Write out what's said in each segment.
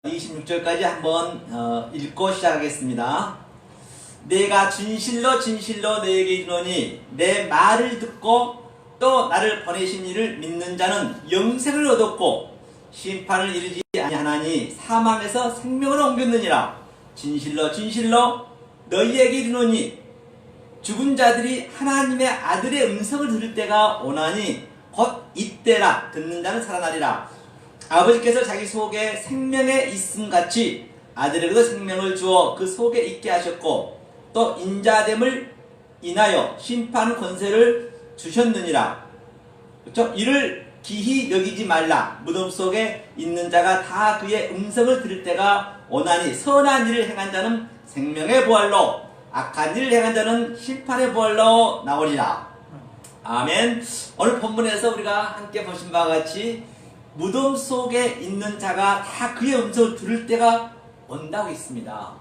26절까지 한번 읽고 시작하겠습니다. 내가 진실로 진실로 너에게 이르노니 내 말을 듣고 또 나를 보내신 이를 믿는 자는 영생을 얻었고 심판을 이르지 아니하나니 사망에서 생명으로 옮겼느니라. 진실로 진실로 너희에게 이르노니 죽은 자들이 하나님의 아들의 음성을 들을 때가 오나니 곧 이때라. 듣는 자는 살아나리라. 아버지께서 자기 속에 생명에 있음같이 아들에게도 생명을 주어 그 속에 있게 하셨고 또 인자됨을 인하여 심판 권세를 주셨느니라. 그렇죠? 이를 기히 여기지 말라. 무덤 속에 있는 자가 다 그의 음성을 들을 때가 오나니 선한 일을 행한 자는 생명의 부활로 악한 일을 행한 자는 심판의 부활로 나오리라. 아멘. 오늘 본문에서 우리가 함께 보신 바와 같이 무덤 속에 있는 자가 다 그의 음성을 들을 때가 온다고 있습니다.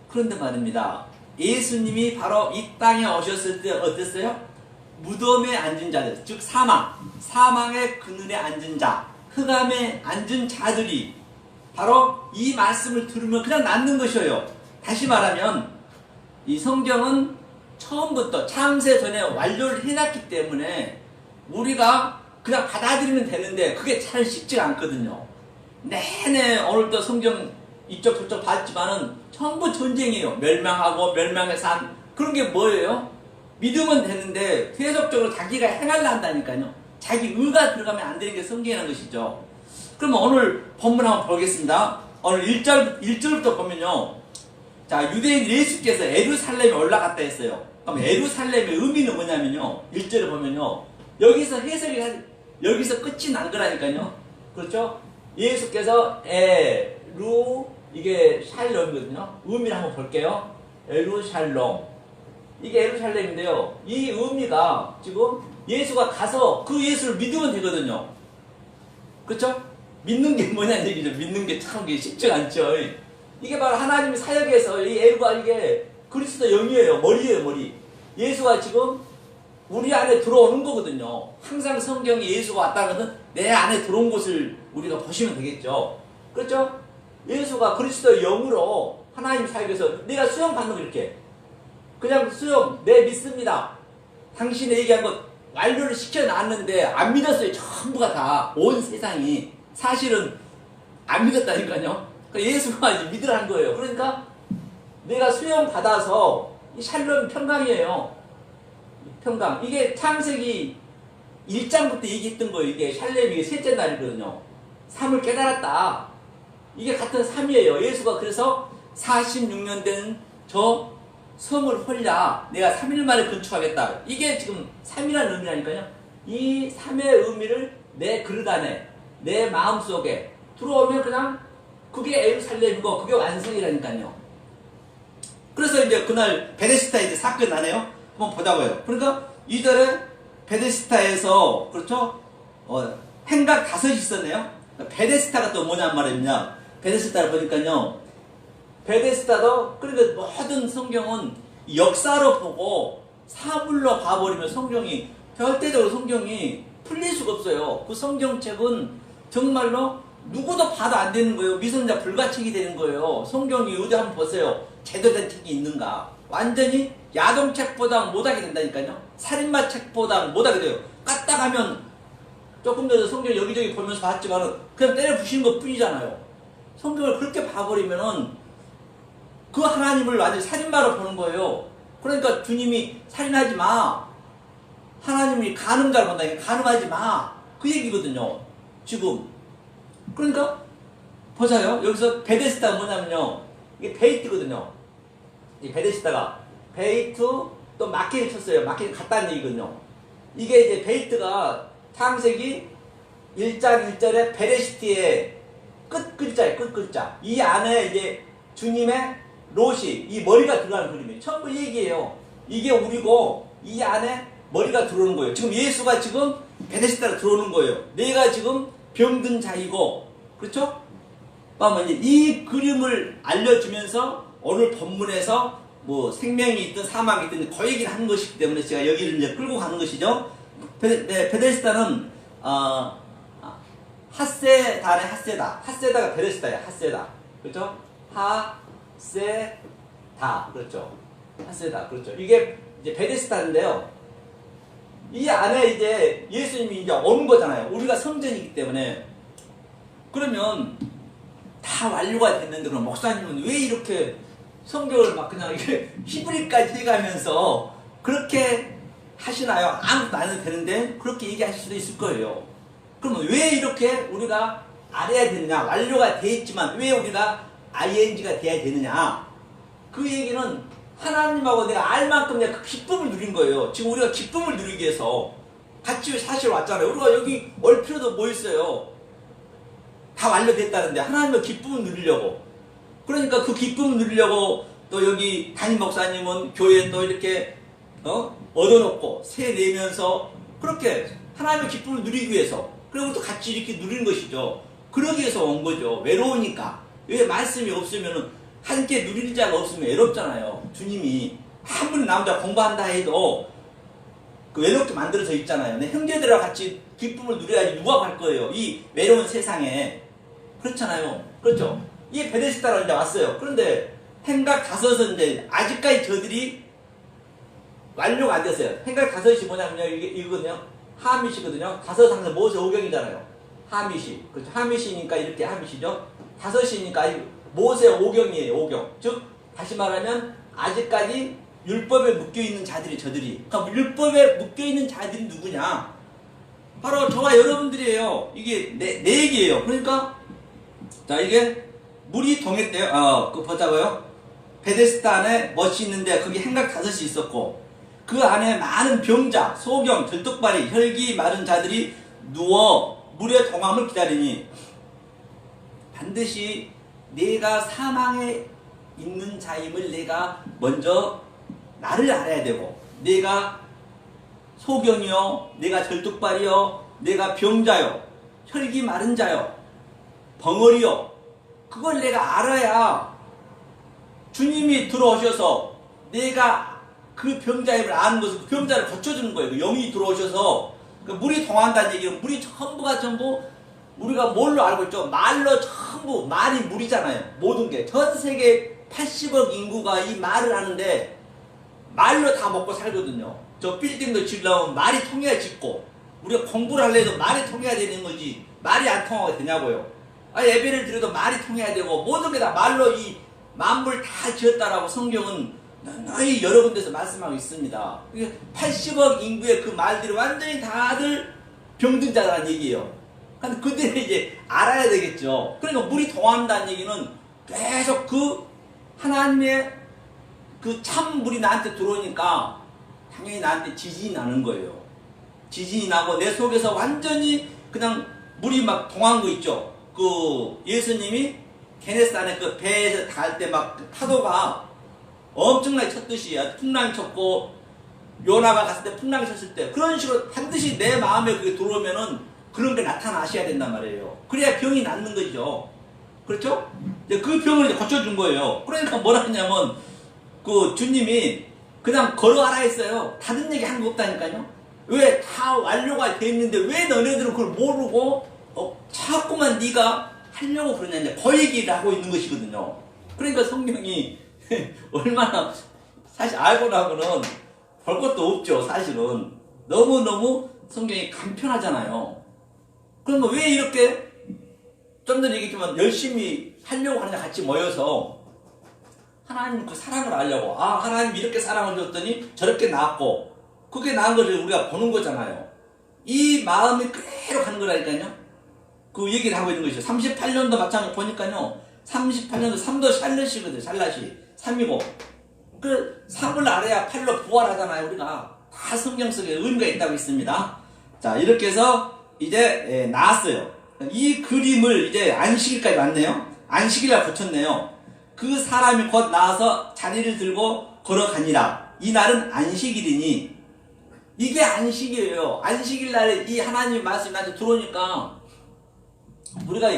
그런데 말입니다. 예수님이 바로 이 땅에 오셨을 때 어땠어요? 무덤에 앉은 자들, 즉 사망의 그늘에 앉은 자, 흑암에 앉은 자들이 바로 이 말씀을 들으면 그냥 낫는 것이에요. 다시 말하면 이 성경은 처음부터 창세 전에 완료를 해놨기 때문에 우리가 그냥 받아들이면 되는데 그게 잘 쉽지가 않거든요. 내내 오늘도 성경 이쪽 저쪽 봤지만은 전부 전쟁이에요. 멸망하고 멸망의 산, 그런 게 뭐예요? 믿으면 되는데 계속적으로 자기가 행하려 한다니까요. 자기 의가 들어가면 안 되는 게 성경이라는 것이죠. 그러면 오늘 본문 한번 보겠습니다. 오늘 1절부터 보면요. 자, 유대인 예수께서 예루살렘에 올라갔다 했어요. 그럼 예루살렘의 의미는 뭐냐면요. 1절에 보면요. 여기서 해석이 여기서 끝이 난 거라니까요. 그렇죠? 예수께서 이게 샬롬이거든요. 의미를 한번 볼게요. 에루샬롬. 이게 에루샬렘인데요. 이 의미가 지금 예수가 가서 그 예수를 믿으면 되거든요. 그렇죠? 믿는 게 뭐냐는 얘기죠. 믿는 게 참 쉽지가 않죠. 이게 바로 하나님의 사역에서 이 에루가 이게 그리스도 영이에요. 머리예요, 머리. 예수가 지금 우리 안에 들어오는 거거든요. 항상 성경에 예수가 왔다는 것은 내 안에 들어온 것을 우리가 보시면 되겠죠. 그렇죠? 예수가 그리스도의 영으로 하나님 사역에서 내가 수용 받는 거 이렇게 그냥 수용, 네 믿습니다. 당신이 얘기한 것 완료를 시켜놨는데 안 믿었어요. 전부가 다 온 세상이 사실은 안 믿었다니까요. 그러니까 예수가 이제 믿으라는 거예요. 그러니까 내가 수용 받아서 이 샬롬 평강이에요. 평강. 이게 창세기 1장부터 얘기했던 거예요. 이게 샬렘이 셋째 날이거든요. 삶을 깨달았다. 이게 같은 삶이에요. 예수가 그래서 46년 된 저 성을 헐랴 내가 3일 만에 건축하겠다. 이게 지금 3이라는 의미라니까요. 이 3의 의미를 내 그릇 안에, 내 마음속에 들어오면 그냥 그게 예루살렘이고 그게 완성이라니까요. 그래서 이제 그날 베데스다 이제 사건이 나네요. 한번 보자고요. 그러니까 이전에 베데스다에서 그렇죠? 행각 5이 있었네요. 베데스다가 또 뭐냔 말입니다. 베데스다를 보니까요. 베데스다도 그러니까 모든 성경은 역사로 보고 사물로 봐버리면 성경이 절대적으로 성경이 풀릴 수가 없어요. 그 성경책은 정말로 누구도 봐도 안 되는 거예요. 미성자 불가책이 되는 거예요. 성경이 어디 한번 보세요. 제대로 된 책이 있는가. 완전히 야동책보다 못하게 된다니까요. 살인마 책보다 못하게 돼요. 까딱하면 조금 전에 성경 여기저기 보면서 봤지만 그냥 때려 부시는 것 뿐이잖아요. 성경을 그렇게 봐버리면은 그 하나님을 완전히 살인마로 보는 거예요. 그러니까 주님이 살인하지 마. 하나님이 간음자로 본다니까 간음하지 마. 그 얘기거든요. 지금. 그러니까 보세요. 여기서 베데스다가 뭐냐면요. 이게 베이트거든요. 이 베데스다가 베이트 또 마켓을 쳤어요. 마켓을 갔다는 얘기거든요. 이게 이제 베이트가 창세기 1장 1절에 베레시티의 끝 글자예요. 끝 글자. 이 안에 이제 주님의 롯이 이 머리가 들어가는 그림이에요. 전부 얘기예요. 이게 우리고 이 안에 머리가 들어오는 거예요. 지금 예수가 지금 베데스다로 들어오는 거예요. 내가 지금 병든 자이고 그렇죠? 그러면 이제 이 그림을 알려주면서 오늘 본문에서 뭐 생명이 있든 사망이 있든 그 얘기를 하는 것이기 때문에 제가 여기를 이제 끌고 가는 것이죠. 베데스다는 핫세다네, 핫세다. 핫세다가 베데스다야, 핫세다. 그렇죠? 핫세다. 그렇죠? 핫세다. 그렇죠? 이게 이제 베데스다인데요. 이 안에 이제 예수님이 이제 오는 거잖아요. 우리가 성전이기 때문에. 그러면 다 완료가 됐는데 그럼 목사님은 왜 이렇게 성경을 막 그냥 이게 히브리까지 해가면서 그렇게 하시나요? 아무것도 안 해도 되는데 그렇게 얘기하실 수도 있을 거예요. 그러면 왜 이렇게 우리가 알아야 되느냐? 완료가 돼 있지만 왜 우리가 ing가 돼야 되느냐? 그 얘기는 하나님하고 내가 알 만큼 내가 그 기쁨을 누린 거예요. 지금 우리가 기쁨을 누리기 위해서 같이 사실 왔잖아요. 우리가 여기 올 필요도 뭐 있어요? 다 완료됐다는데 하나님의 기쁨을 누리려고. 그러니까 그 기쁨을 누리려고 또 여기 담임 목사님은 교회에 또 이렇게 얻어놓고 세 내면서 그렇게 하나님의 기쁨을 누리기 위해서 그리고 또 같이 이렇게 누리는 것이죠. 그러기 위해서 온 거죠. 외로우니까. 왜 말씀이 없으면은 함께 누릴 자가 없으면 외롭잖아요. 주님이 아무리 나 혼자 공부한다 해도 그 외롭게 만들어져 있잖아요. 내 형제들과 같이 기쁨을 누려야지 누가 갈 거예요. 이 외로운 세상에. 그렇잖아요. 그렇죠? 이 베데스다로 이제 왔어요. 그런데 행각 5은 이제 아직까지 저들이 완료가 안 됐어요. 행각 5이 뭐냐면요. 이거거든요. 하밋이거든요. 5 항상 모세 오경이잖아요. 하밋이. 그렇죠. 하밋이니까 이렇게 하밋이죠. 5이니까 모세 오경이에요. 오경. 즉 다시 말하면 아직까지 율법에 묶여있는 자들이 저들이. 그러니까 율법에 묶여있는 자들이 누구냐? 바로 저와 여러분들이에요. 이게 내 얘기예요. 그러니까 자 이게 물이 동했대요. 그거 보자고요. 베데스다 안에 멋이 있는데 거기 행각 5이 있었고 그 안에 많은 병자, 소경, 절뚝발이, 혈기 마른 자들이 누워 물의 동함을 기다리니 반드시 내가 사망에 있는 자임을 내가 먼저 나를 알아야 되고 내가 소경이요, 내가 절뚝발이요, 내가 병자요, 혈기 마른 자요, 벙어리요. 그걸 내가 알아야 주님이 들어오셔서 내가 그 병자임을 아는 것을 그 병자를 고쳐주는 거예요. 그 영이 들어오셔서 그 물이 동한다는 얘기는 물이 전부가 전부 우리가 뭘로 알고 있죠? 말로 전부 말이 물이잖아요. 모든 게 전 세계 80억 인구가 이 말을 하는데 말로 다 먹고 살거든요. 저 빌딩도 지으려면 말이 통해야 짓고 우리가 공부를 하려도 말이 통해야 되는 거지 말이 안 통하게 되냐고요. 예배를 드려도 말이 통해야 되고 모든 게 다 말로 이 만물 다 지었다라고 성경은 너희 여러 군데서 말씀하고 있습니다. 80억 인구의 그 말들이 완전히 다들 병든 자라는 얘기예요. 근데 그들이 이제 알아야 되겠죠. 그러니까 물이 동한다는 얘기는 계속 그 하나님의 그 참물이 나한테 들어오니까 당연히 나한테 지진이 나는 거예요. 지진이 나고 내 속에서 완전히 그냥 물이 막 동한 거 있죠. 그 예수님이 게네사렛 그 배에서 갈 때 막 파도가 엄청나게 쳤듯이 풍랑이 쳤고 요나가 갔을 때 풍랑이 쳤을 때 그런 식으로 반드시 내 마음에 그게 들어오면은 그런 게 나타나셔야 된단 말이에요. 그래야 병이 낫는 거죠. 그렇죠? 이제 그 병을 이제 고쳐준 거예요. 그러니까 뭐라 했냐면 그 주님이 그냥 걸어가라 했어요. 다른 얘기 하는 거 없다니까요. 왜 다 완료가 돼 있는데 왜 너네들은 그걸 모르고 자꾸만 네가 하려고 그러냐 이제 그 얘기를 하고 있는 것이거든요. 그러니까 성경이 얼마나 사실 알고 나고는 볼 것도 없죠. 사실은 너무너무 성경이 간편하잖아요. 그러면 왜 이렇게 좀 전에 얘기했지만 열심히 하려고 하느냐 같이 모여서 하나님 그 사랑을 알려고 하나님 이렇게 사랑을 줬더니 저렇게 나았고 그게 나은 것을 우리가 보는 거잖아요. 이 마음이 그대로 가는 거라니까요. 그 얘기를 하고 있는 것이죠. 38년도 마찬가지 보니까요. 38년도 3도 샬럿이거든요. 샬럿이 3이고 그 3을 알아야 8로 부활하잖아요. 우리가 다 성경 속에 의미가 있다고 있습니다. 자 이렇게 해서 이제 나왔어요. 이 그림을 이제 안식일까지 왔네요. 안식일날 고쳤네요. 그 사람이 곧 나와서 자리를 들고 걸어가니라. 이 날은 안식일이니 이게 안식이에요. 안식일 날에 이 하나님 말씀이 나한테 들어오니까 우리가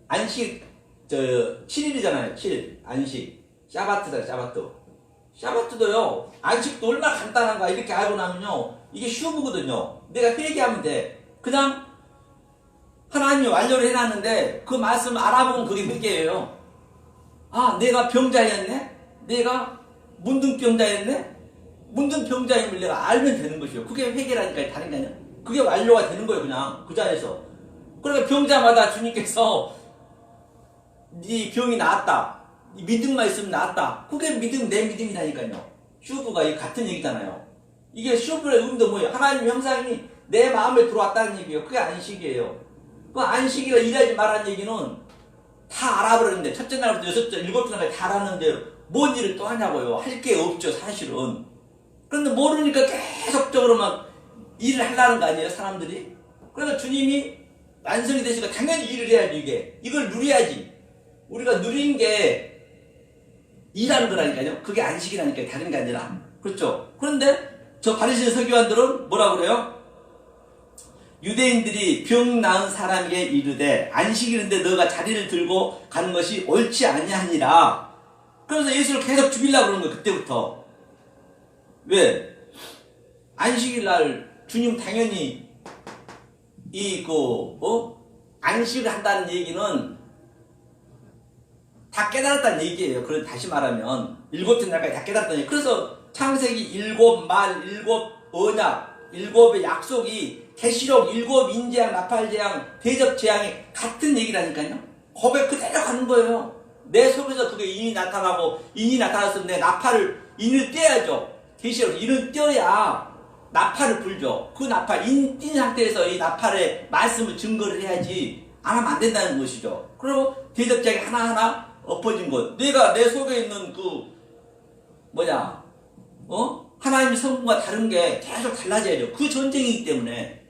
안식 7일이잖아요. 7일 안식 샤바트다. 샤바트도요. 안식도 얼마나 간단한가 이렇게 알고 나면요. 이게 슈브거든요. 내가 회개하면 돼. 그냥 하나님이 완료를 해놨는데 그 말씀 알아보면 그게 몇 개예요. 아, 내가 병자였네? 내가 문둥병자였네? 문둥병자임을 내가 알면 되는 것이요. 그게 회개라니까 다른 게 아니야. 그게 완료가 되는 거예요. 그냥 그 자리에서. 그러니까 병자마다 주님께서 네 병이 나았다, 믿음만 있으면 나았다, 그게 믿음, 내 믿음이라니까요. 슈브가 같은 얘기잖아요. 이게 슈브의 의미도 뭐예요? 하나님 형상이 내 마음에 들어왔다는 얘기예요. 그게 안식이에요. 그 안식이가 일하지 말라는 얘기는 다 알아버렸는데, 첫째 날부터 여섯째, 일곱째 날까지 다 알았는데 뭔 일을 또 하냐고요. 할 게 없죠, 사실은. 그런데 모르니까 계속적으로 막 일을 하려는 거 아니에요, 사람들이? 그러니까 주님이 완성이 되시니까 당연히 일을 해야지, 이게. 이걸 누려야지. 우리가 누린 게 일하는 거라니까요. 그게 안식이라니까요. 다른 게 아니라. 그렇죠? 그런데 저 바리새인 서기관들은 뭐라 그래요? 유대인들이 병 나은 사람에게 이르되 안식일인데 너가 자리를 들고 가는 것이 옳지 아니하니라. 그래서 예수를 계속 죽이려고 그러는 거예요. 그때부터. 왜? 안식일 날 주님 당연히 안식을 한다는 얘기는 다 깨달았다는 얘기예요. 그래서 다시 말하면 일곱째 날까지 다 깨달았다는 얘기. 그래서 창세기 일곱 말, 일곱 언약, 일곱의 약속이 계시록 일곱 인재양, 나팔재양, 대접재양이 같은 얘기라니까요. 거기에 그대로 가는 거예요. 내 속에서 그게 인이 나타나고, 인이 나타났으면 내 나팔을, 인을 떼야죠. 계시록 인을 떼야 나팔을 불죠. 그 나팔, 인 띈 상태에서 이 나팔의 말씀을 증거를 해야지 안 하면 안 된다는 것이죠. 그리고 대접재양이 하나하나 엎어진 것. 내가 내 속에 있는 하나님의 성분과 다른 게 계속 달라져야죠. 그 전쟁이기 때문에.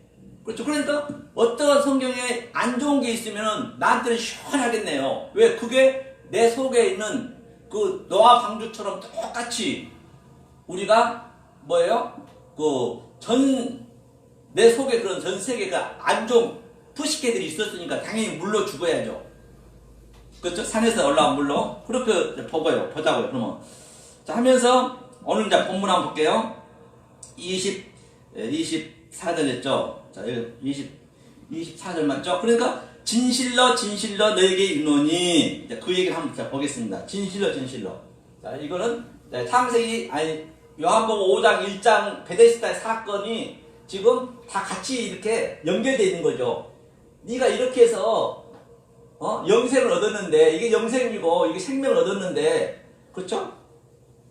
그렇죠. 그러니까 어떤 성경에 안 좋은 게 있으면 나한테는 시원하겠네요. 왜? 그게 내 속에 있는 그 노아 방주처럼 똑같이 우리가 내 속에 그런 전 세계가 안 좋은 푸시케들이 있었으니까 당연히 물로 죽어야죠. 그렇죠? 산에서 올라온 물로. 그렇게 보자고요. 그러면. 자, 하면서, 오늘 이제 본문 한번 볼게요. 24절이었죠? 자, 24절 맞죠? 그러니까, 진실로 너에게 이르노니, 그 얘기를 한번 보겠습니다. 진실로. 자, 이거는, 요한복음 5장 1장 베데스다의 사건이 지금 다 같이 이렇게 연결되어 있는 거죠. 네가 이렇게 해서, 영생을 얻었는데, 이게 영생이고, 이게 생명을 얻었는데, 그렇죠?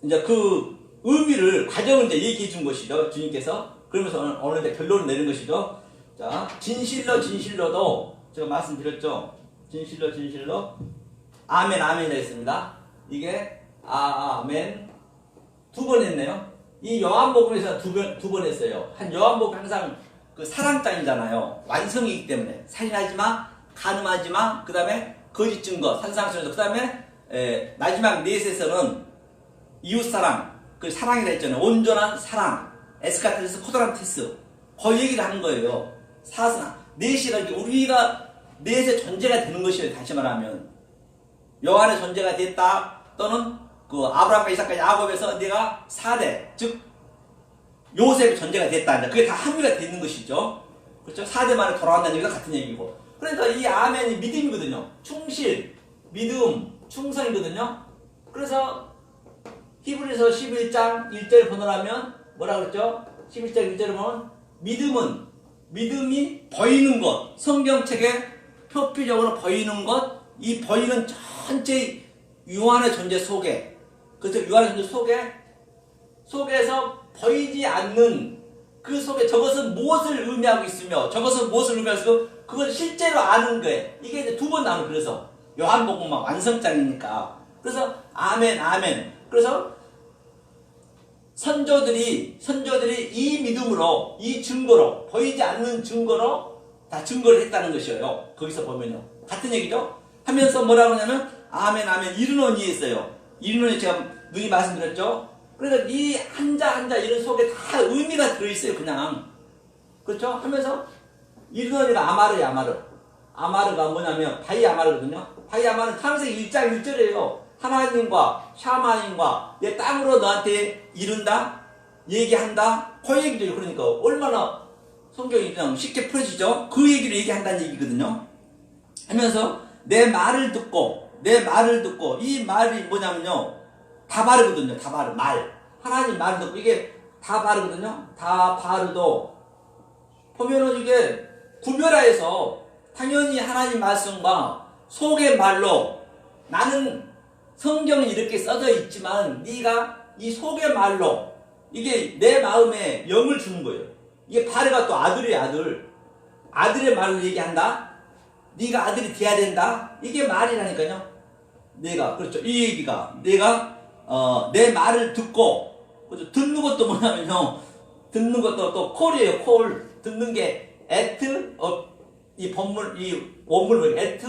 이제 그 의미를, 과정을 이제 얘기해 준 것이죠, 주님께서. 그러면서 오늘 이제 결론을 내린 것이죠. 자, 진실로도, 제가 말씀드렸죠. 진실로. 아멘이라 했습니다. 이게, 아멘. 두 번 했네요. 이 요한복음에서 두 번 했어요. 요한복음 항상 그 사랑장이잖아요. 완성이기 때문에. 살인하지 마, 간음하지 마, 그 다음에 거짓 증거, 산상수련서, 그 다음에 마지막 넷에서는 이웃사랑, 그 사랑이라 했잖아요. 온전한 사랑, 에스카테스, 코드란테스, 그 얘기를 하는 거예요. 넷이가 우리가 넷의 존재가 되는 것이에요. 다시 말하면 요한의 존재가 됐다, 또는 그 아브라함과 이삭과 야곱에서 내가 4대, 즉 요셉의 존재가 됐다. 그게 다 합의가 되는 것이죠. 그렇죠? 4대 만에 돌아간다는 얘기가 같은 얘기고. 그러니까 이 아멘이 믿음이거든요. 충실, 믿음, 충성이거든요. 그래서 히브리서 11장 1절을 보느라면 뭐라 그랬죠? 11장 1절을 보면 믿음이 보이는 것, 성경책에 표피적으로 보이는 것, 이 보이는 전체 유한의 존재 속에, 그래서 유한의 존재 속에서 보이지 않는 그 속에 저것은 무엇을 의미하고 있으며 저것은 무엇을 의미하고 있으며 그걸 실제로 아는 거예요. 이게 이제 두 번 나오는, 그래서 요한복음만 완성장이니까. 그래서 아멘. 그래서 선조들이 이 믿음으로, 이 증거로, 보이지 않는 증거로 다 증거를 했다는 것이에요. 거기서 보면요. 같은 얘기죠? 하면서 뭐라고 하냐면 아멘 이르노니 했어요. 이르노니 제가 누이 말씀드렸죠? 그러니까 이 한자 이런 속에 다 의미가 들어있어요. 그냥. 그렇죠? 하면서 이르노니가 아마르가 뭐냐면 바이아마르거든요. 바이아마르는 창세기 1장 1절이에요. 하나님과 샤마님과 내 땅으로 너한테 이룬다, 얘기한다, 그 얘기죠. 그러니까 얼마나 성경이 그냥 쉽게 풀어지죠. 그 얘기를 얘기한다는 얘기거든요. 하면서 내 말을 듣고 이 말이 뭐냐면요, 다 바르거든요. 다 바르 말, 하나님 말을 듣고 이게 다 바르거든요. 다 바르도 보면은 이게 구별하여서 당연히 하나님 말씀과 속의 말로, 나는 성경이 이렇게 써져 있지만 네가 이 속의 말로 이게 내 마음에 영을 주는 거예요. 이게 바르가 또 아들이에요. 아들의 말로 얘기한다. 네가 아들이 돼야 된다. 이게 말이라니까요. 내가, 그렇죠, 이 얘기가 내가 내 말을 듣고, 그렇죠? 듣는 것도 뭐냐면요, 듣는 것도 또 콜이에요. 콜. 듣는 게 at, 이 본문, 이 원문을 at,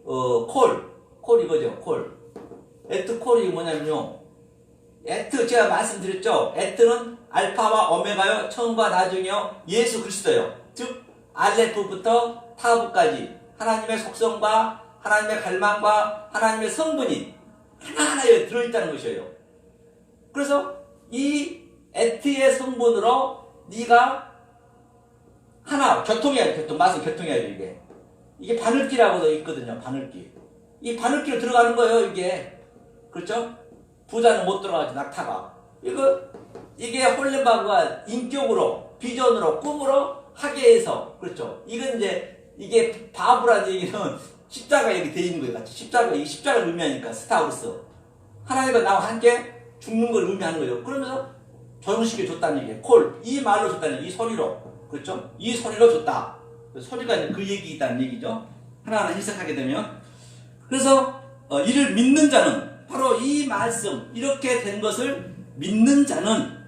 콜 이거죠. 콜. at 콜이 뭐냐면요, at, 제가 말씀드렸죠. at는 알파와 오메가요, 처음과 나중이요, 예수 그리스도요. 즉 알레프부터 타브까지 하나님의 속성과 하나님의 갈망과 하나님의 성분이 하나하나에 들어있다는 것이에요. 그래서 이 at의 성분으로 네가 하나, 교통해야 돼. 맛은 교통해야 돼. 이게 바늘기라고도 있거든요. 바늘기. 이 바늘기로 들어가는 거예요. 이게, 그렇죠? 부자는 못 들어가지, 낙타가. 이게 홀렌바그가 인격으로, 비전으로, 꿈으로 하게 해서, 그렇죠? 이건 이제, 이게 바브라는 얘기는 십자가 이렇게 돼 있는 거예요. 같이 십자가를 의미하니까, 스타우르스. 하나님과 나와 함께 죽는 걸 의미하는 거예요. 그러면서 정식에 줬다는 얘기예요. 콜. 이 말로 줬다는 얘기, 이 소리로. 그렇죠? 이 소리로 줬다. 소리가 그 얘기 있다는 얘기죠. 하나하나 해석하게 되면. 그래서, 이를 믿는 자는, 바로 이 말씀, 이렇게 된 것을 믿는 자는,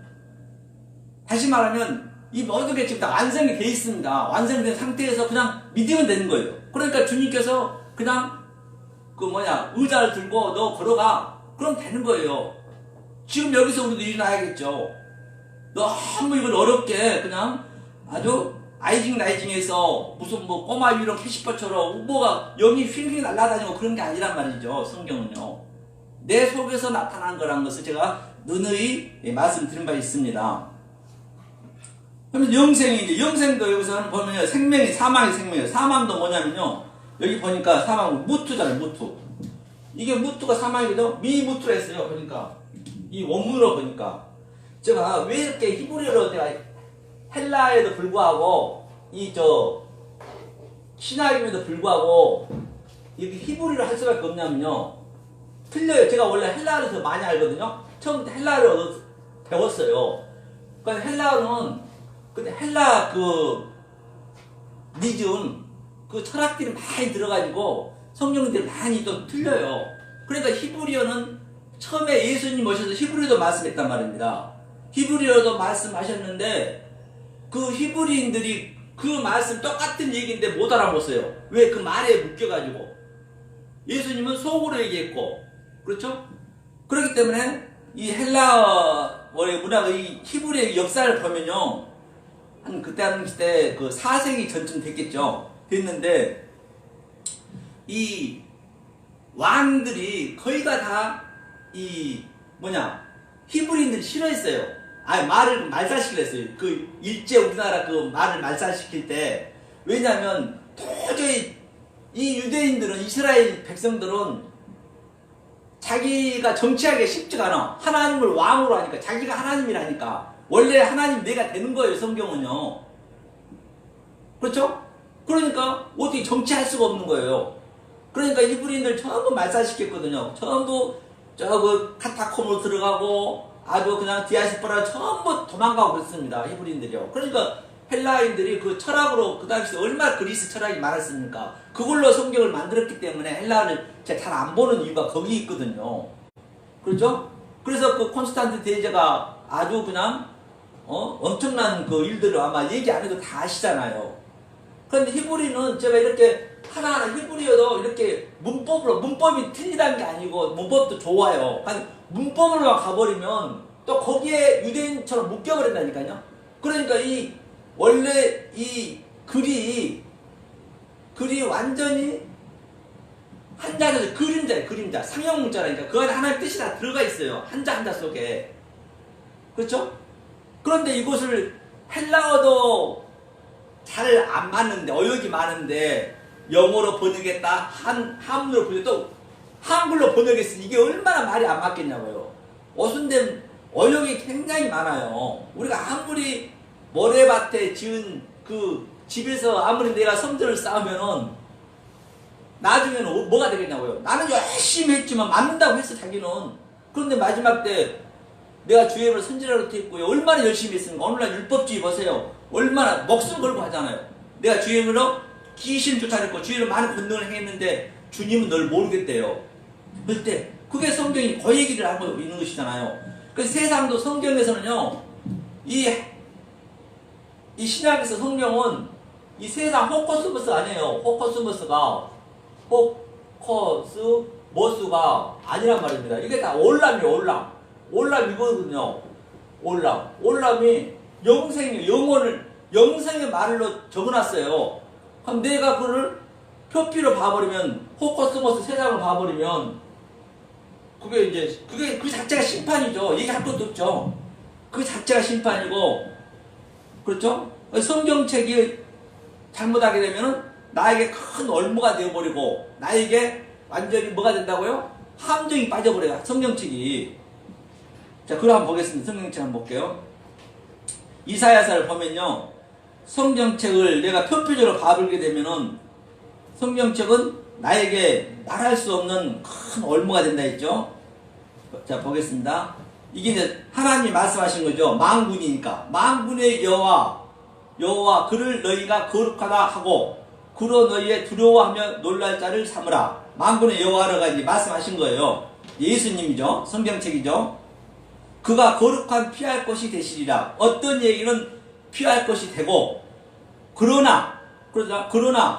다시 말하면 이 모든 게 지금 다 완성이 돼 있습니다. 완성이 된 상태에서 그냥 믿으면 되는 거예요. 그러니까 주님께서 그냥 의자를 들고 너 걸어가, 그럼 되는 거예요. 지금 여기서 우리도 일어나야겠죠. 너무 이걸 어렵게 그냥 아주 아이징라이징해서 무슨 꼬마 유령 캐시퍼처럼 영이 휙휙 날아다니고 그런 게 아니란 말이죠. 성경은요, 내 속에서 나타난 거란 것을 제가 누누이 말씀드린 바 있습니다. 그러면 영생도 여기서는 보면요, 사망이 생명이에요. 사망도 뭐냐면요, 여기 보니까 사망은 무투잖아요. 무투. 이게 무투가 사망이거든요. 미무투라 했어요. 보니까 이 원문으로 보니까 제가 왜 이렇게 히브리어로 내가 헬라에도 불구하고 신약임에도 불구하고 이렇게 히브리어를 할 수밖에 없냐면요, 틀려요. 제가 원래 헬라어를 더 많이 알거든요. 처음부터 헬라어를 배웠어요. 그러니까 헬라어는 헬라 니즘 철학들이 많이 들어가지고 성경들이 많이 또 틀려요. 그러니까 히브리어는 처음에 예수님 오셔서 히브리어도 말씀했단 말입니다. 히브리어도 말씀하셨는데 그 히브리인들이 그 말씀 똑같은 얘기인데 못 알아먹었어요. 왜? 그 말에 묶여가지고. 예수님은 속으로 얘기했고, 그렇죠? 그렇기 때문에 이 헬라어의 문화가, 이 히브리의 역사를 보면요, 그때 그 4세기 전쯤 됐겠죠. 됐는데 이 왕들이 거의가 다 히브리인들이 싫어했어요. 말을 말살시키려 했어요. 일제 우리나라 말을 말살시킬 때. 왜냐하면 도저히 이 유대인들은, 이스라엘 백성들은 자기가 정치하기가 쉽지가 않아. 하나님을 왕으로 하니까, 자기가 하나님이라니까. 원래 하나님 내가 되는 거예요, 성경은요. 그렇죠? 그러니까 어떻게 정치할 수가 없는 거예요. 그러니까 히브리인들 전부 말살시켰거든요. 전부 카타콤으로 들어가고 아주 그냥 디아스포라 전부 도망가고 그랬습니다. 히브리인들이요. 그러니까 헬라인들이 그 철학으로 그 당시에 얼마나 그리스 철학이 많았습니까? 그걸로 성경을 만들었기 때문에 헬라어를 제가 잘 안 보는 이유가 거기 있거든요. 그렇죠? 그래서 콘스탄트 대제가 아주 그냥 엄청난 일들을 아마 얘기 안 해도 다 아시잖아요. 그런데 히브리는 제가 이렇게 하나하나 히브리어도 이렇게 문법이 틀리다는 게 아니고 문법도 좋아요. 문법으로만 가버리면 또 거기에 유대인처럼 묶여버린다니까요. 그러니까 원래 이 글이 완전히 한자에서 그림자예요. 그림자. 상형 문자라니까 그 안에 하나의 뜻이 다 들어가 있어요. 한자 속에. 그렇죠? 그런데 이것을 헬라어도 잘 안 맞는데, 어역이 많은데, 영어로 번역했다, 한문으로 번역, 또 한글로 번역했으니 이게 얼마나 말이 안 맞겠냐고요. 어순된 어역이 굉장히 많아요. 우리가 아무리 모래밭에 지은 그 집에서 아무리 내가 성전을 쌓으면은 나중에는 뭐가 되겠냐고요. 나는 열심히 했지만 맞는다고 했어, 자기는. 그런데 마지막 때 내가 주님을 선지자로 했고요. 얼마나 열심히 했습니까? 오늘날 율법주의 보세요. 얼마나 목숨 걸고 하잖아요. 내가 주님으로 귀신 쫓아냈고 주님으로 많은 권능을 행했는데 주님은 널 모르겠대요. 그때 그게 성경이 그 얘기를 하고 있는 것이잖아요. 그래서 세상도 성경에서는요, 이 신약에서 성경은 이 세상 호커스머스 아니에요. 호커스머스가 호커스머스가 아니란 말입니다. 이게 다 올람이에요. 올람 이거거든요. 올람이 영생의 말로 적어놨어요. 그럼 내가 그걸 표피로 봐버리면, 호커스머스 세상을 봐버리면, 그게 그 자체가 심판이죠. 얘기할 것도 없죠. 그 자체가 심판이고, 그렇죠? 성경책이 잘못하게 되면은 나에게 큰 올무가 되어버리고, 나에게 완전히 뭐가 된다고요? 함정이 빠져버려요. 성경책이. 자, 그걸 한번 보겠습니다. 성경책 한번 볼게요. 이사야서를 보면요, 성경책을 내가 표피적으로 봐버리게 되면은 성경책은 나에게 말할 수 없는 큰 올무가 된다 했죠. 자, 보겠습니다. 이게 이제 하나님이 말씀하신 거죠. 만군이니까. 만군의 여호와 그를 너희가 거룩하다 하고 그로 너희의 두려워하며 놀랄 자를 삼으라. 만군의 여호와가 이제 말씀하신 거예요. 예수님이죠. 성경책이죠. 그가 거룩한 피할 것이 되시리라. 어떤 얘기는 피할 것이 되고, 그러나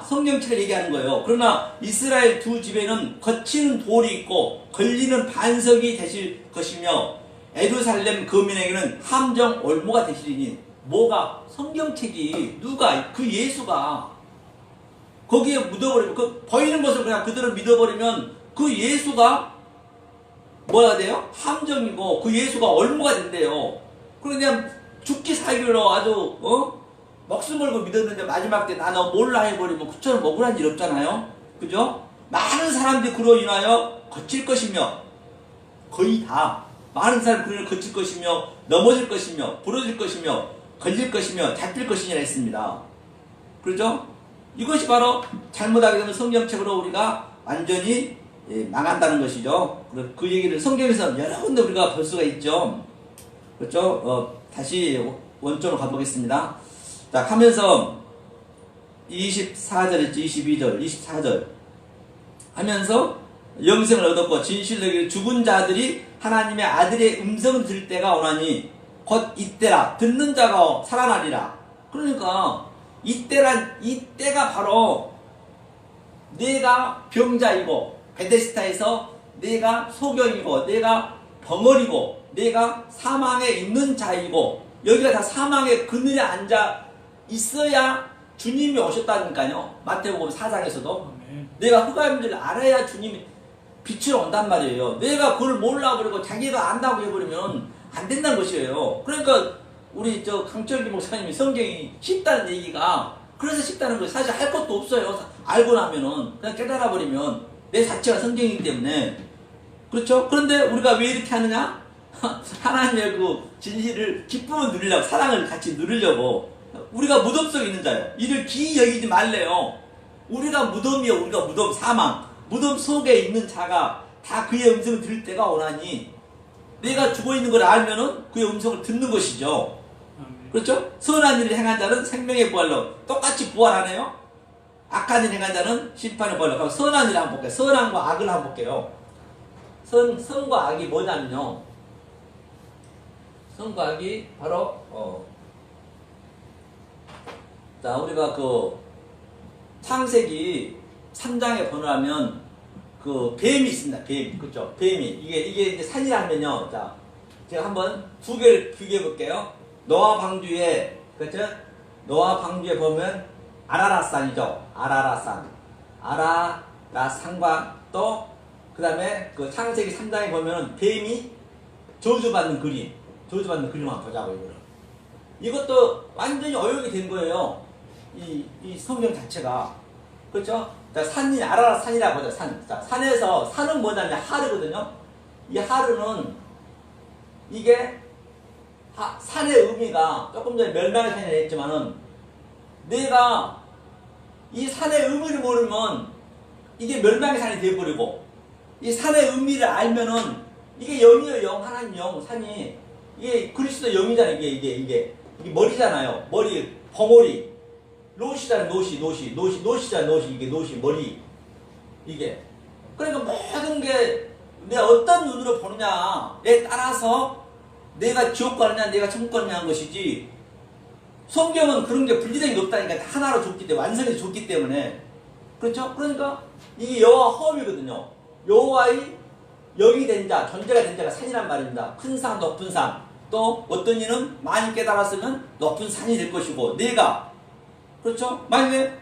성경책을 얘기하는 거예요. 그러나 이스라엘 두 집에는 거치는 돌이 있고 걸리는 반석이 되실 것이며 예루살렘 거민에게는 함정 올무가 되시리니. 뭐가? 성경책이 누가? 그 예수가 거기에 묻어버리면, 그 보이는 것을 그냥 그대로 믿어버리면 그 예수가 뭐가 돼요? 함정이고 그 예수가 올무가 된대요. 그냥 죽기 살기로 아주 목숨 걸고 믿었는데 마지막 때 나 너 몰라 해버리면 그처럼 억울한 일 없잖아요. 그죠? 많은 사람들이 그로 인하여 거칠 것이며, 거의 다 많은 사람들이 그로 거칠 것이며 넘어질 것이며 부러질 것이며 걸릴 것이며 잡힐 것이니라 했습니다. 그렇죠? 이것이 바로 잘못하게 되면 성경책으로 우리가 완전히 망한다는 것이죠. 그 얘기를 성경에서 여러 군데 우리가 볼 수가 있죠. 그렇죠? 다시 원점으로 가보겠습니다. 자, 하면서 24절 있죠. 22절, 24절 하면서 영생을 얻었고 진실되게 죽은 자들이 하나님의 아들의 음성을 들을 때가 오나니 곧 이때라. 듣는 자가 살아나리라. 그러니까 이때가 바로 내가 병자이고 베데스다에서 내가 소경이고 내가 벙어리고 내가 사망에 있는 자이고, 여기가 다 사망의 그늘에 앉아 있어야 주님이 오셨다니까요. 마태복음 4장에서도 내가 흑암인 줄 알아야 주님이 빛으로 온단 말이에요. 내가 그걸 몰라버리고 자기가 안다고 해버리면 안 된다는 것이에요. 그러니까 우리 강철기 목사님이 성경이 쉽다는 얘기가 그래서 쉽다는 거예요. 사실 할 것도 없어요. 알고 나면은 그냥 깨달아버리면 내 자체가 성경이기 때문에. 그렇죠? 그런데 우리가 왜 이렇게 하느냐? 하나님의 그 진실을, 기쁨을 누리려고, 사랑을 같이 누리려고. 우리가 무덤 속에 있는 자요. 이를 기이 여기지 말래요. 우리가 무덤이요. 우리가 무덤, 사망. 무덤 속에 있는 자가 다 그의 음성을 들을 때가 오나니, 내가 죽어있는 걸 알면은 그의 음성을 듣는 것이죠. 그렇죠? 선한 일을 행한 자는 생명의 부활로 똑같이 부활하네요. 악한 일을 행한 자는 심판의 부활로. 그럼 선한 일을 한번 볼게요. 선한과 악을 한번 볼게요. 선과 악이 뭐냐면요, 선과 악이 바로 자, 우리가 그 창세기 3장에 보면 그 뱀이 있습니다. 뱀, 그렇죠? 뱀이 이게 이제 산이라면요. 자, 제가 한번 두 개를 비교해 볼게요. 노아 방주에, 그렇죠? 노아 방주에 보면 아라랏산이죠. 아라랏산과 또 그 다음에 그 창세기 3장에 보면 뱀이 저주받는 그림 한번 보자고. 이거를 이것도 완전히 어용이 된 거예요. 이 성경 자체가. 그렇죠? 자, 산이, 아라라 산이라고 하죠, 산. 자, 산에서, 산은 뭐냐면 하르거든요? 이 하르는, 이게, 산의 의미가, 조금 전에 멸망의 산이라 했지만은, 내가 이 산의 의미를 모르면, 이게 멸망의 산이 되어버리고, 이 산의 의미를 알면은, 이게 영이에요, 영. 하나님 영, 산이. 이게 그리스도 영이잖아요, 이게 머리잖아요. 머리, 벙어리. 노시잖아요, 노시잖아요, 이게 노시, 머리. 이게. 그러니까 모든 게 내가 어떤 눈으로 보느냐에 따라서 내가 지옥 가느냐, 내가 천국 가느냐 하는 것이지, 성경은 그런 게 분리된 게 없다니까. 다 하나로 줬기 때문에, 완성해서 줬기 때문에. 그렇죠? 그러니까 이게 여호와 허음이거든요. 여호와의 영이 된 자, 존재가 된 자가 산이란 말입니다. 큰 산, 높은 산. 또 어떤 이는 많이 깨달았으면 높은 산이 될 것이고, 내가, 그렇죠? 만약에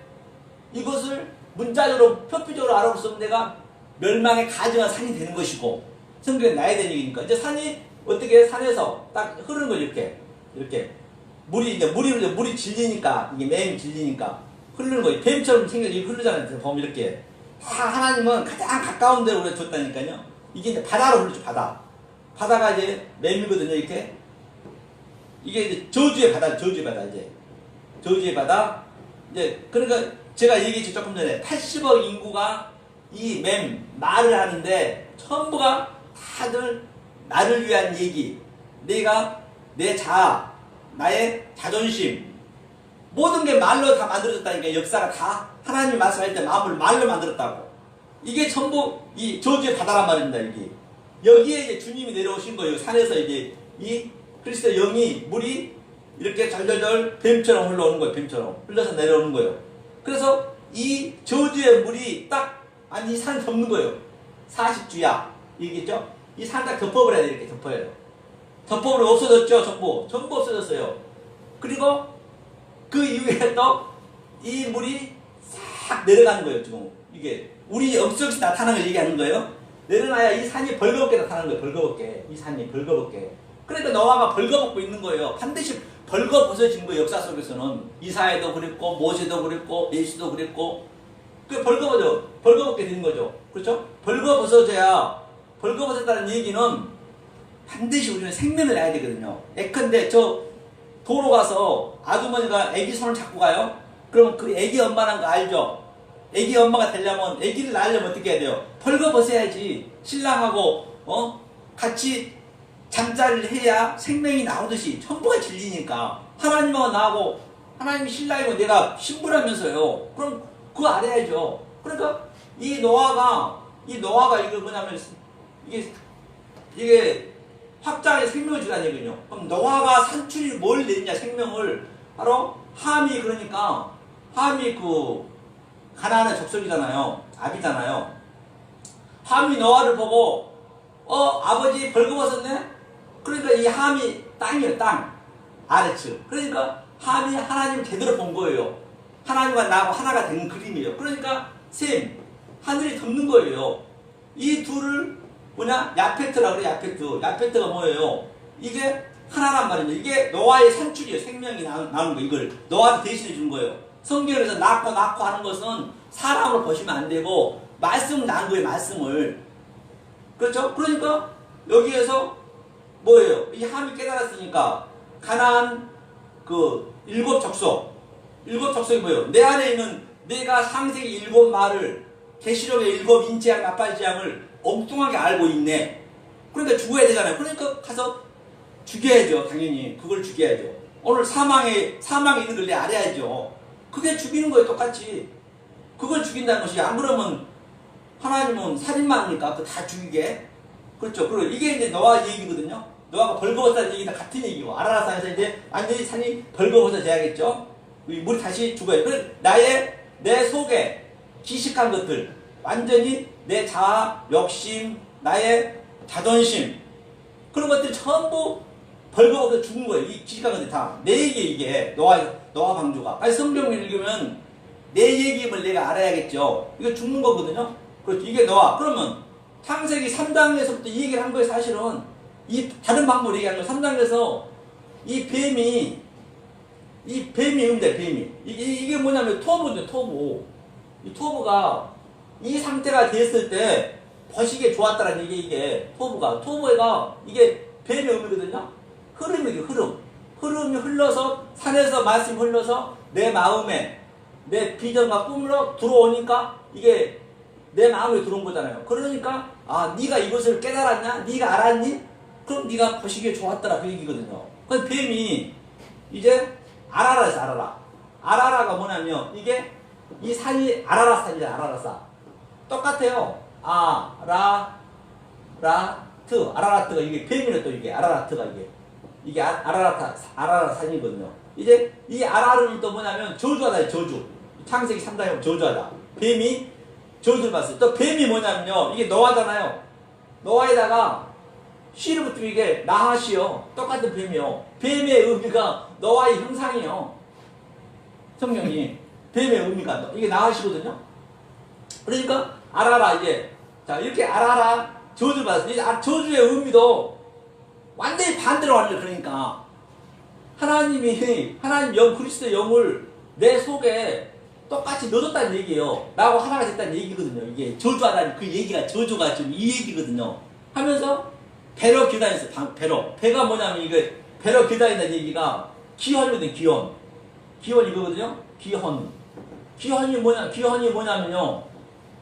이것을 문자적으로 표피적으로 알아보면 내가 멸망에 가증한 산이 되는 것이고, 성경에 나야 되는 얘기니까. 이제 산이 어떻게, 산에서 딱 흐르는 거죠, 이렇게 물이 질리니까, 이게 매일 질리니까 흐르는 거예요. 뱀처럼 생겨서 흐르잖아요. 보면 이렇게. 다 하나님은 가장 가까운 데로 우리가 줬다니까요. 이게 이제 바다로 흐르죠, 바다. 바다가 이제 맴이거든요, 이렇게. 이게 이제 저주의 바다, 이제. 저주의 바다. 이제, 그러니까 제가 얘기했죠, 조금 전에. 80억 인구가 이 말을 하는데, 전부가 다들 나를 위한 얘기. 내가, 내 자아, 나의 자존심. 모든 게 말로 다 만들어졌다니까, 역사가 다. 하나님이 말씀할 때 마음을 말로 만들었다고. 이게 전부 이 저주의 바다란 말입니다, 여기. 여기에 이제 주님이 내려오신 거예요. 산에서 이제 이 그리스도 영이, 물이 이렇게 절절절 뱀처럼 흘러오는 거예요. 뱀처럼 흘러서 내려오는 거예요. 그래서 이 저주의 물이 딱, 아니, 이 산 덮는 거예요. 40주야. 얘기했죠? 이 산 딱 덮어버려야 돼. 이렇게 덮어요. 덮어버리면 없어졌죠? 전부 없어졌어요. 그리고 그 이후에 또 이 물이 싹 내려가는 거예요. 지금 이게 우리 역적이 나타나는 걸 얘기하는 거예요. 내려놔야 이 산이 벌거벗게 나타나는 거예요. 벌거벗게. 이 산이 벌거벗게. 그러니까 노아가 벌거벗고 있는 거예요. 반드시 벌거벗어진 거예요. 역사 속에서는. 이사야도 그랬고, 모세도 그랬고, 예수도 그랬고. 그 벌거벗게 되는 거죠. 그렇죠? 벌거벗어져야, 벌거벗었다는 얘기는 반드시 우리는 생명을 내야 되거든요. 예컨대 저 도로 가서 아주머니가 애기 손을 잡고 가요. 그러면 그 애기 엄마란 거 알죠? 애기 엄마가 되려면, 애기를 낳으려면 어떻게 해야 돼요? 벌거벗어야지. 신랑하고 같이 잠자리를 해야 생명이 나오듯이 전부가 질리니까. 하나님하고 나하고, 하나님이 신랑이고 내가 신부라면서요. 그럼 그거 알아야죠. 그러니까 이 노아가 이거 뭐냐면, 이게 확장의 생명을 주라는 얘기군요. 그럼 노아가 산출이 뭘 냈냐, 생명을. 바로 함이, 그러니까 함이 그 가나안의 족속이잖아요. 아비잖아요. 함이 노아를 보고 아버지 벌거벗었네? 그러니까 이 함이 땅이에요. 땅. 아레츠. 그러니까 함이 하나님을 제대로 본 거예요. 하나님과 나하고 하나가 된 그림이에요. 그러니까 샘, 하늘이 덮는 거예요. 이 둘을 뭐냐? 야페트라고 그래. 야페트가 뭐예요? 이게 하나란 말입니다. 이게 노아의 산출이에요. 생명이 나오는 거. 이걸 노아한테 대신해 준 거예요. 성경에서 낳고 하는 것은 사람을 보시면 안 되고 말씀을 낳은 거예요. 말씀을. 그렇죠? 그러니까 여기에서 뭐예요? 이 함이 깨달았으니까 가나안 그 일곱 족속이 뭐예요? 내 안에 있는 내가 창세기 일곱 말을, 계시록의 일곱 인재양 나팔지향을 엉뚱하게 알고 있네. 그러니까 죽어야 되잖아요. 그러니까 가서 죽여야죠. 당연히 그걸 죽여야죠. 오늘 사망에 있는 걸 내가 알아야죠. 그게 죽이는 거예요. 똑같이. 그걸 죽인다는 것이. 안 그러면 하나님은 살인만 합니까? 그거 다 죽이게. 그렇죠. 그리고 이게 이제 노아 얘기거든요. 노아가 벌거벗었다는 얘기는 같은 얘기고, 아라라산에서 이제 완전히 산이 벌거벗어져야겠죠. 물이 다시 죽어요. 그래서 내 속에 기식한 것들, 완전히 내 자아, 욕심, 나의 자존심, 그런 것들이 전부 벌거벗어 죽은 거예요. 이 기식한 것들이 다. 내 얘기, 이게 노아 방주가. 아니, 성경을 읽으면 내 얘기임을 내가 알아야겠죠. 이거 죽는 거거든요. 그렇죠. 이게 노아. 그러면 창세기 3장에서부터 이 얘기를 한 거예요. 사실은 이 다른 방법으로 얘기하는 거예요. 3장에서 이 뱀이 이 뱀이 의미다, 뱀이. 이게 뭐냐면 토부인데, 토부. 이 토부가 이 상태가 됐을 때 버시기에 좋았다라는 얘기, 이게 토부가. 토부가 이게 뱀의 의미거든요. 흐름이에요, 흐름. 흐름이 흘러서, 산에서 말씀이 흘러서 내 마음에, 내 비전과 꿈으로 들어오니까 이게 내 마음에 들어온 거잖아요. 그러니까, 아, 네가 이것을 깨달았냐? 네가 알았니? 그럼 네가 보시기에 좋았더라, 그 얘기거든요. 그래서 뱀이 이제 아라라 했어, 아라라. 아라라가 뭐냐면 이게 이 산이 아라라 산이잖아, 아라라 산. 똑같아요. 아라라트가 이게 뱀이네, 또 이게 아라라트가 이게 아라라 산이거든요. 이제 이 아라르는 또 뭐냐면 저주하다, 저주. 창세기 3장에 보면 저주하다. 뱀이 저주를 받았어요. 또 뱀이 뭐냐면요, 이게 노아잖아요. 노아에다가 씨를 붙이면 이게 나하시요. 똑같은 뱀이요. 뱀의 의미가 노아의 형상이요. 성경이 뱀의 의미가 이게 나하시거든요. 그러니까 아라라, 이제 자 이렇게 아라라 저주를 받았어요. 이제 저주의 의미도 완전히 반대로 완전. 그러니까 하나님 영, 그리스도의 영을 내 속에 똑같이 넣어줬다는 얘기예요. 나하고 하나가 됐다는 얘기거든요. 이게 저주하다는 그 얘기가, 저주가 지금 이 얘기거든요. 하면서 배로 기다렸어요. 배가 뭐냐면 이게 배로 기다린다는 얘기가 기헌이거든요. 기헌 이거거든요. 기헌이 뭐냐면요.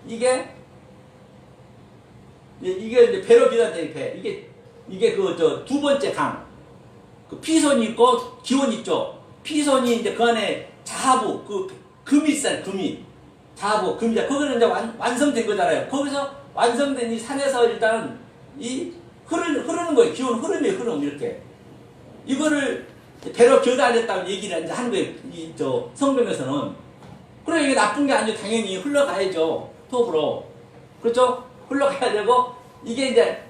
이게 이제 배로 기다린다는 배. 이게 그 두 번째 강. 그 피선이 있고 기원이 있죠. 피선이 이제 그 안에 자하부, 금이 있어요. 자하부, 금이자. 거기는 이제 완성된 거잖아요. 거기서 완성된 이 산에서 일단 흐르는 거예요. 기온 흐름이에요, 흐름, 이렇게. 이거를 배로 겨달렸다고 얘기를 이제 하는 거예요. 성경에서는. 그래, 이게 나쁜 게 아니죠. 당연히 흘러가야죠. 톱으로. 그렇죠? 흘러가야 되고, 이게 이제,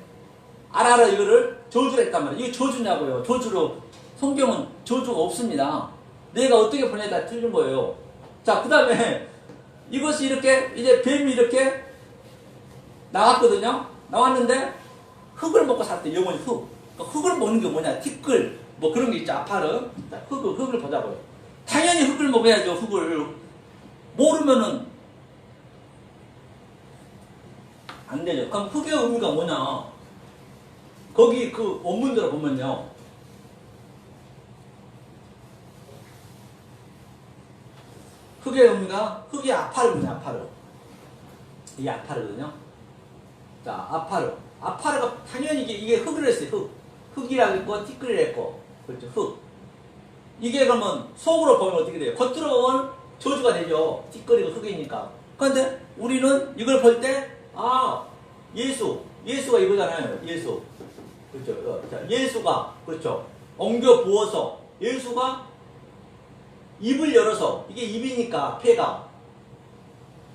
알아라, 이거를 저주를 했단 말이에요. 이게 저주냐고요. 저주로. 성경은 저주가 없습니다. 내가 어떻게 보내다 틀린 거예요. 자, 그 다음에, 이것이 이렇게, 이제 뱀이 이렇게 나왔거든요. 나왔는데, 흙을 먹고 살았대, 영원히 흙. 그러니까 흙을 먹는 게 뭐냐, 티끌, 뭐 그런 게 있죠, 아파르. 흙을 보자고요. 당연히 흙을 먹어야죠, 흙을. 모르면은 안 되죠. 그럼 흙의 의미가 뭐냐. 거기 그 원문대로 보면요. 흙의 의미가, 흙이 아파르거든요, 아파르. 이게 아파르거든요. 자, 아파르가 당연히 이게 흙을 했어요. 흙이라고 했고 티끌이라고 했고, 그렇죠. 흙. 이게 그러면 속으로 보면 어떻게 돼요? 겉으로 보면 저주가 되죠. 티끌이고 흙이니까. 그런데 우리는 이걸 볼 때, 예수가 이거잖아요. 예수. 그렇죠. 자, 예수가, 그렇죠. 엉겨 부어서 예수가 입을 열어서, 이게 입이니까 폐가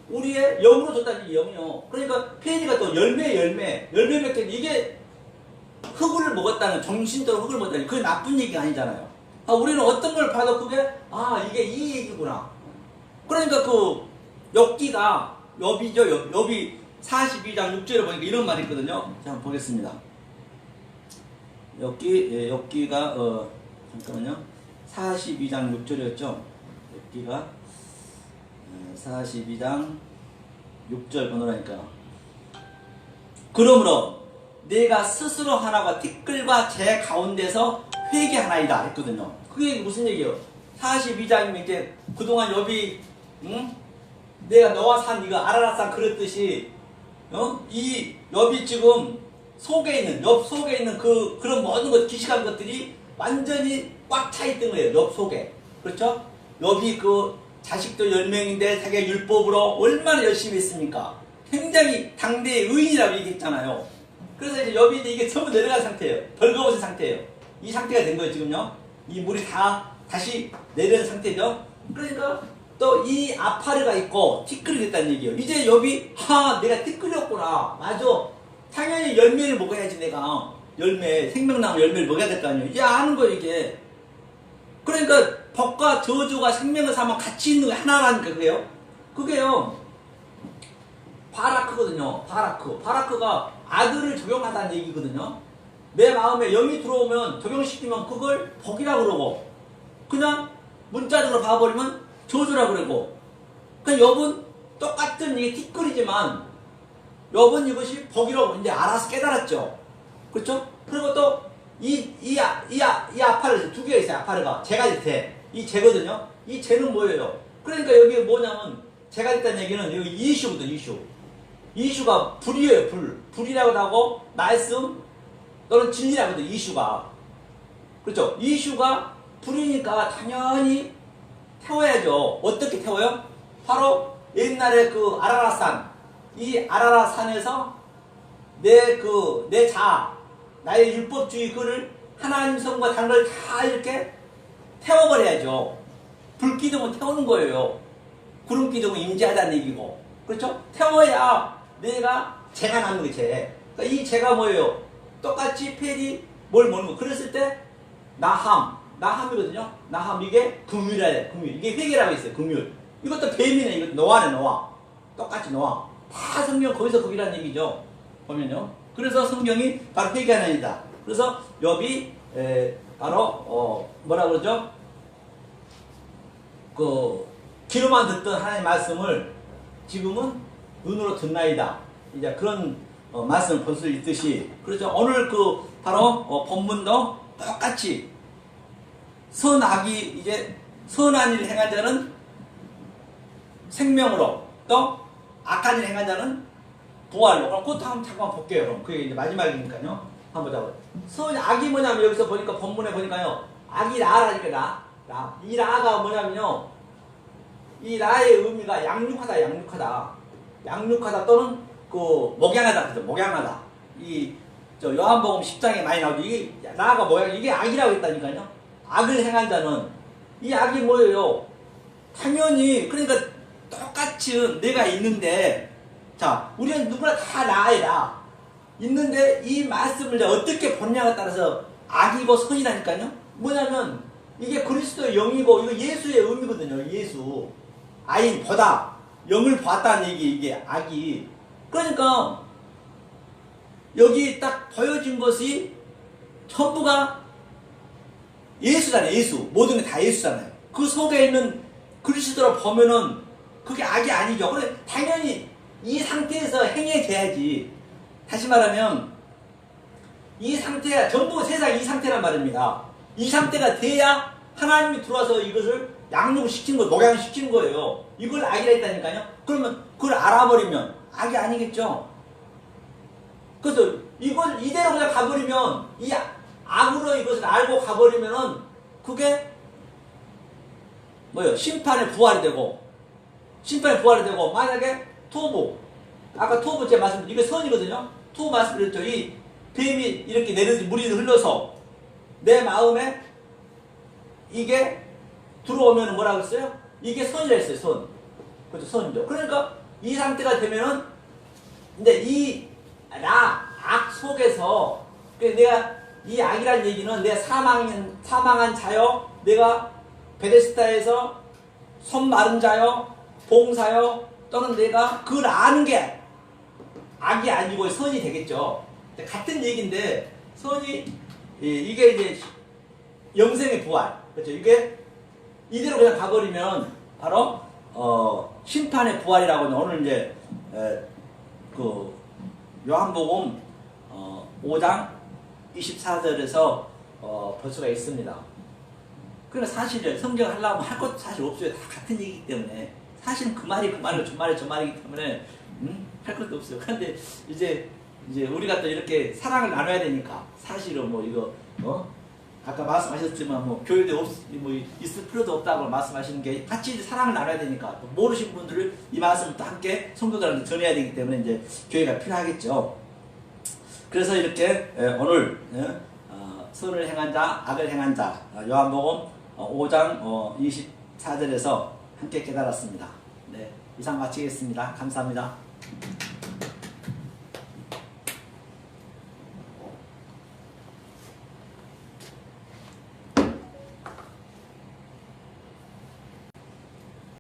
우리의 영으로 줬다는 영이요. 그러니까 폐니가 또 열매 맺게, 이게 흙을 먹었다는, 정신적으로 흙을 먹었다는, 그게 나쁜 얘기가 아니잖아요. 우리는 어떤 걸 봐도 그게, 이게 이 얘기구나. 그러니까 그 엽기가, 엽이죠. 엽이 42장 6절에 보니까 이런 말이 있거든요. 자, 한번 보겠습니다. 엽기가 잠깐만요. 42장 6절이었죠. 엽기가 42장 6절 번호라니까. 그러므로 내가 스스로 하나가 티끌과 제 가운데서 회개하나이다 했거든요. 그게 무슨 얘기예요? 42장이면 이제 그동안 엽이, 내가 너와 산 이거 아라라산 그랬듯이, 이 엽이 지금 엽 속에 있는 그런 모든 것, 기식한 것들이 완전히 꽉 차 있던 거예요. 엽 속에. 그렇죠? 엽이 자식도 10명인데 자기가 율법으로 얼마나 열심히 했습니까? 굉장히 당대의 의인이라고 얘기했잖아요. 그래서 이제 엽이 이게 전부 내려간 상태예요. 벌거벗은 상태예요. 이 상태가 된 거예요, 지금요. 이 물이 다시 내려간 상태죠. 그러니까 또 이 아파르가 있고 티끌이 됐다는 얘기예요. 이제 엽이, 내가 티끌이었구나. 맞아. 당연히 열매를 먹어야지, 내가. 생명나무 열매를 먹어야 될 거 아니에요. 이제 아는 거예요, 이게. 그러니까 법과 저주가 생명을 삼아 같이 있는 게 하나라니까, 그게요. 바라크거든요. 바라크가 아들을 적용하다는 얘기거든요. 내 마음에 영이 들어오면 적용시키면 그걸 복이라고 그러고, 그냥 문자적으로 봐버리면 저주라 그러고. 그러니까 욥은 똑같은 이게 뒷글이지만 욥은 이것이 복이라고 이제 알아서 깨달았죠. 그렇죠? 그리고 또 이 아파르 두 개가 있어요. 아파르가 제가 됐대. 이 제거든요. 이 제는 뭐예요? 그러니까 여기 뭐냐면 제가 됐다는 얘기는 여기 이슈거든. 이슈가 불이에요. 불이라고도 하고 말씀 또는 진리라고도 이슈가. 그렇죠? 이슈가 불이니까 당연히 태워야죠. 어떻게 태워요? 바로 옛날에 그 아라라산, 이 아라라산에서 내 자아, 나의 율법주의 그를 하나님 성과 다른 걸 다 이렇게 태워버려야죠. 불기둥은 태우는 거예요. 구름기둥은 임재하다는 얘기고. 그렇죠? 태워야 내가 재가 남는 게 재. 그러니까 이 재가 뭐예요? 똑같이 펠이 뭘 모는 거. 그랬을 때 나함이거든요. 나함 이게 금율이라 해. 금율. 이게 회개라고 있어요. 금율. 이것도 뱀이네. 이것도 노아네. 노아. 똑같이 노아. 다 성경 거기서 거기라는 얘기죠. 보면요. 그래서 성경이 바로 회개하는 일이다. 그래서 욥이 바로 뭐라 그러죠? 그 귀로만 듣던 하나님의 말씀을 지금은 눈으로 듣나이다. 이제 그런 말씀을 볼 수 있듯이, 그렇죠? 오늘 그 바로 본문도 똑같이 선악이 이제 선한 일을 행한 자는 생명으로, 또 악한 일을 행한 자는 부활로. 그럼 그것도 한번 잠깐 볼게요. 그럼 그게 이제 마지막이니까요. 한번 보자고요. 악이 뭐냐면 여기서 보니까 본문에 보니까요. 악이 라라니까 라. 이 라가 뭐냐면요. 이 라의 의미가 양육하다 또는 그 목양하다. 그죠? 목양하다. 저 요한복음 10장에 많이 나오죠. 이게 라가 뭐야? 이게 악이라고 했다니까요. 악을 행한 자는 이 악이 뭐예요? 당연히 그러니까 똑같이 내가 있는데, 자, 우리는 누구나 다 라이라 있는데 이 말씀을 어떻게 보느냐에 따라서 악이고 선이라니까요. 뭐냐면 이게 그리스도의 영이고 이거 예수의 의미거든요. 예수 아인 보다 영을 보았다는 얘기. 이게 악이. 그러니까 여기 딱 보여진 것이 전부가 예수잖아요. 예수. 모든 게 다 예수잖아요. 그 속에 있는 그리스도를 보면은 그게 악이 아니죠. 그래 당연히 이 상태에서 행해져야지. 다시 말하면 이 상태가 전부 세상 이 상태란 말입니다. 이 상태가 돼야 하나님이 들어와서 이것을 양육을 시키는 거예요. 목양을 시키는 거예요. 이걸 악이라 했다니까요. 그러면 그걸 알아버리면 악이 아니겠죠. 그래서 이걸 이대로 그냥 가버리면, 이 악으로 이것을 알고 가버리면은 그게 뭐예요? 심판의 부활이 되고 만약에 토부, 아까 토부 제가 말씀드린 이게 선이거든요. 토부 말씀드렸죠. 이 뱀이 이렇게 내려서 물이 흘러서 내 마음에 이게 들어오면 뭐라고 했어요? 이게 선이라 했어요. 선. 그렇죠. 선이죠. 그러니까 이 상태가 되면은, 근데 이 악 속에서 내가 이 악이라는 얘기는 내가 사망한 자요, 내가 베데스다에서 손 마른 자요, 봉사요, 또는 내가 그걸 아는 게 악이 아니고 선이 되겠죠. 같은 얘기인데 선이 이게 이제 영생의 부활. 그렇죠. 이게 이대로 그냥 가버리면 바로 심판의 부활이라고 오늘 이제 그 요한복음 5장 24절에서 볼 수가 있습니다. 그러니까 사실은 성경 하려면 할 것도 사실 없어요. 다 같은 얘기이기 때문에. 사실은 그 말이 그 말이고 저 말이 저 말이기 때문에 할 것도 없어요. 그런데 이제 우리가 또 이렇게 사랑을 나눠야 되니까, 사실은 뭐 이거 아까 말씀하셨지만 뭐 교회도 뭐 있을 필요도 없다고 말씀하시는 게, 같이 이제 사랑을 나눠야 되니까, 또 모르신 분들을 이 말씀을 또 함께 성도들한테 전해야 되기 때문에 이제 교회가 필요하겠죠. 그래서 이렇게 오늘 선을 행한 자, 악을 행한 자, 요한복음 5장 24절에서 함께 깨달았습니다. 네, 이상 마치겠습니다. 감사합니다.